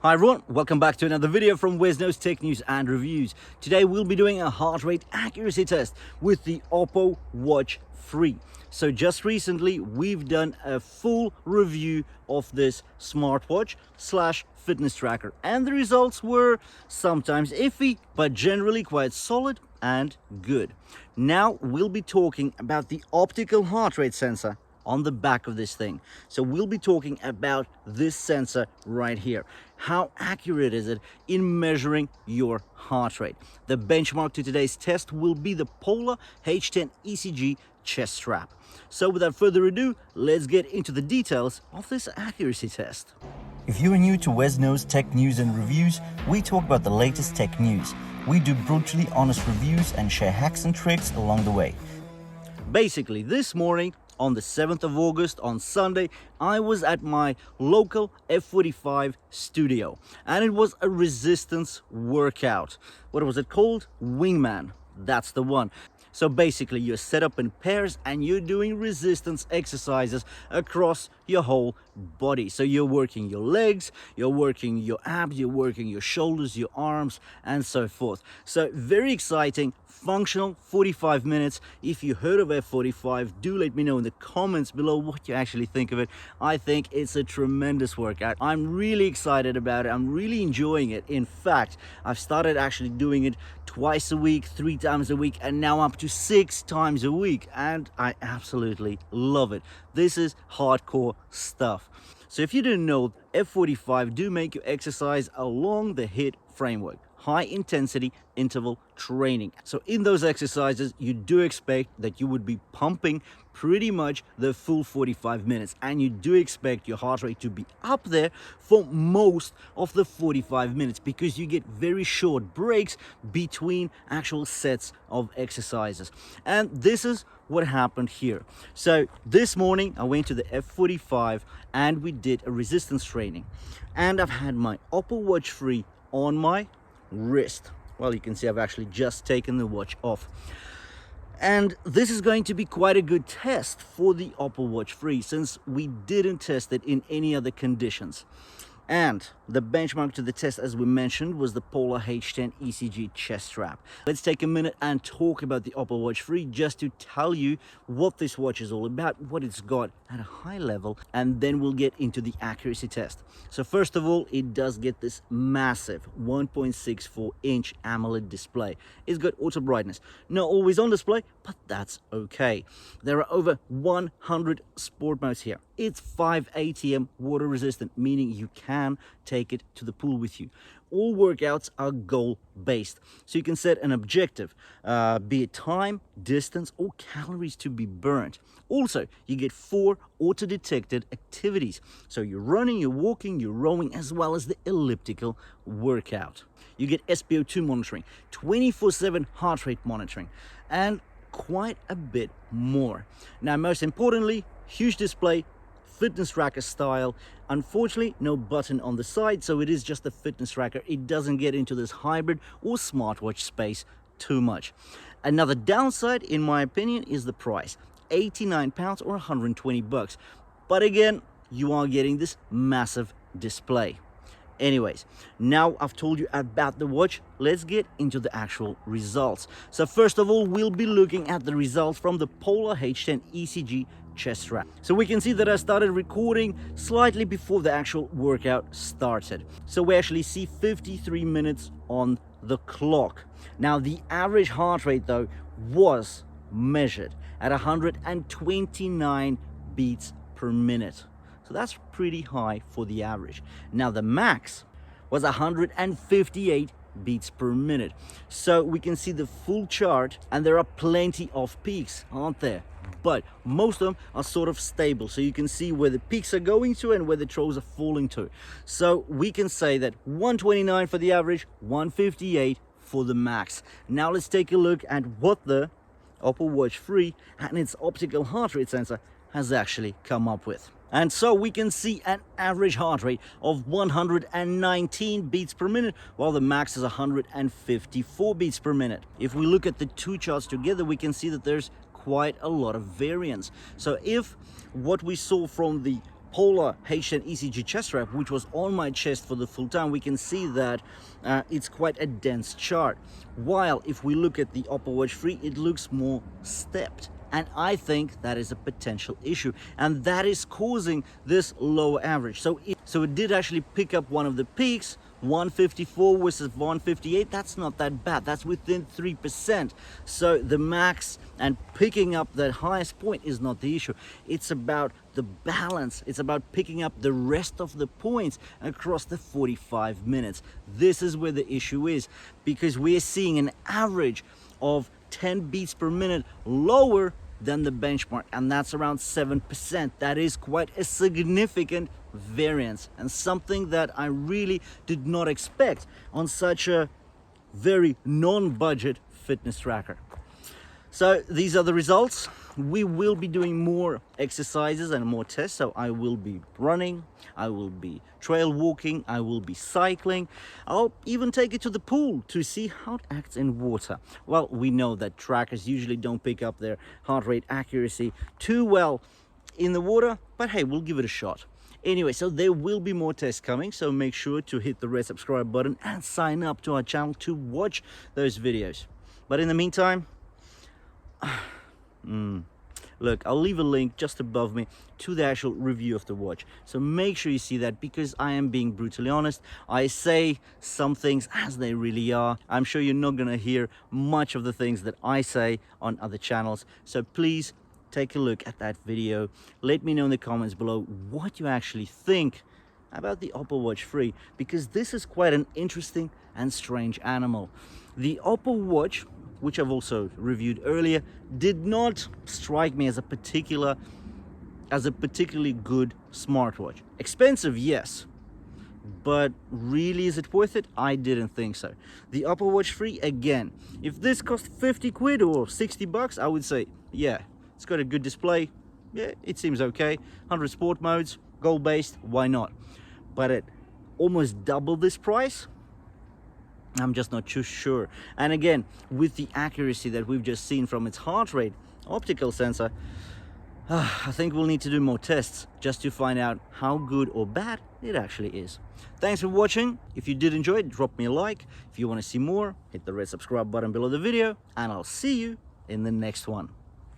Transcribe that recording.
Hi everyone, welcome back to another video from Wesknows Tech News and Reviews. Today we'll be doing a heart rate accuracy test with the OPPO Watch 3. So just recently we've done a full review of this smartwatch slash fitness tracker, and the results were sometimes iffy but generally quite solid and good. Now we'll be talking about the optical heart rate sensor on the back of this thing. So we'll be talking about this sensor right here. How accurate is it in measuring your heart rate? The benchmark to today's test will be the Polar H10 ECG chest strap. So without further ado, let's get into the details of this accuracy test. If you are new to Wesknows Tech News and Reviews, we talk about the latest tech news. We do brutally honest reviews and share hacks and tricks along the way. Basically, this morning, on the 7th of August, on Sunday, I was at my local F45 studio, and it was a resistance workout. What was it called? Wingman. That's the one. So basically you're set up in pairs and you're doing resistance exercises across your whole body. So you're working your legs, you're working your abs, you're working your shoulders, your arms, and so forth. So very exciting, functional, 45 minutes. If you heard of F45, do let me know in the comments below what you actually think of it. I think it's a tremendous workout. I'm really excited about it. I'm really enjoying it. In fact, I've started actually doing it twice a week, 3 times a week, and now up to 6 times a week, and I absolutely love it. This is hardcore stuff. So if you didn't know, F45 do make you exercise along the HIIT framework, high intensity interval training. So in those exercises, you do expect that you would be pumping pretty much the full 45 minutes, and you do expect your heart rate to be up there for most of the 45 minutes because you get very short breaks between actual sets of exercises. And this is what happened here. So this morning I went to the F45 and we did a resistance training, and I've had my OPPO Watch 3 on my wrist. Well, you can see I've actually just taken the watch off, and this is going to be quite a good test for the OPPO Watch 3 since we didn't test it in any other conditions. And the benchmark to the test, as we mentioned, was the Polar H10 ECG chest strap. Let's take a minute and talk about the OPPO Watch 3 just to tell you what this watch is all about, what it's got at a high level, and then we'll get into the accuracy test. So first of all, it does get this massive 1.64-inch AMOLED display. It's got auto brightness. Not always on display, but that's okay. There are over 100 sport modes here. It's 5 ATM water resistant, meaning you can take it to the pool with you. All workouts are goal based, so you can set an objective, be it time, distance, or calories to be burnt. Also, you get 4 auto detected activities, so you're running, you're walking, you're rowing, as well as the elliptical workout. You get SpO2 monitoring, 24/7 heart rate monitoring, and quite a bit more. Now, most importantly, huge display, fitness tracker style. Unfortunately, no button on the side, so it is just a fitness tracker. It doesn't get into this hybrid or smartwatch space too much. Another downside, in my opinion, is the price. £89 or 120 bucks. But again, you are getting this massive display. Anyways, now I've told you about the watch, let's get into the actual results. So first of all, we'll be looking at the results from the Polar H10 ECG chest strap. So we can see that I started recording slightly before the actual workout started. So we actually see 53 minutes on the clock. Now the average heart rate though was measured at 129 beats per minute. So that's pretty high for the average. Now the max was 158 beats per minute. So we can see the full chart, and there are plenty of peaks, aren't there? But most of them are sort of stable, so you can see where the peaks are going to and where the troughs are falling to. So we can say that 129 for the average, 158 for the max. Now let's take a look at what the OPPO Watch 3 and its optical heart rate sensor has actually come up with. And so we can see an average heart rate of 119 beats per minute, while the max is 154 beats per minute. If we look at the two charts together, we can see that there's quite a lot of variance. So if what we saw from the Polar H10 ECG chest strap, which was on my chest for the full time, we can see that it's quite a dense chart. While if we look at the OPPO Watch 3, it looks more stepped. And I think that is a potential issue, and that is causing this lower average. So it did actually pick up one of the peaks, 154 versus 158. That's not that bad. That's within 3%. So the max and picking up that highest point is not the issue. It's about the balance. It's about picking up the rest of the points across the 45 minutes. This is where the issue is, because we're seeing an average of 10 beats per minute lower than the benchmark, and that's around 7%. That is quite a significant variance, and something that I really did not expect on such a very non-budget fitness tracker. So these are the results. We will be doing more exercises and more tests. So I will be running, I will be trail walking, I will be cycling. I'll even take it to the pool to see how it acts in water. Well, we know that trackers usually don't pick up their heart rate accuracy too well in the water, but hey, we'll give it a shot. Anyway, so there will be more tests coming, so make sure to hit the red subscribe button and sign up to our channel to watch those videos. But in the meantime, look, I'll leave a link just above me to the actual review of the watch, so make sure you see that, because I am being brutally honest. I say some things as they really are. I'm sure you're not gonna hear much of the things that I say on other channels, so please take a look at that video. Let me know in the comments below what you actually think about the OPPO Watch 3, because this is quite an interesting and strange animal. The OPPO Watch, which I've also reviewed earlier, did not strike me as a particularly good smartwatch. Expensive, yes, but really, is it worth it? I didn't think so. The OPPO Watch 3, again, if this cost 50 quid or 60 bucks, I would say, yeah, it's got a good display, yeah, it seems okay. 100 sport modes, gold-based, why not? But at almost double this price, I'm just not too sure. And again, with the accuracy that we've just seen from its heart rate optical sensor, I think we'll need to do more tests just to find out how good or bad it actually is. Thanks for watching. If you did enjoy it, drop me a like. If you want to see more, hit the red subscribe button below the video, and I'll see you in the next one.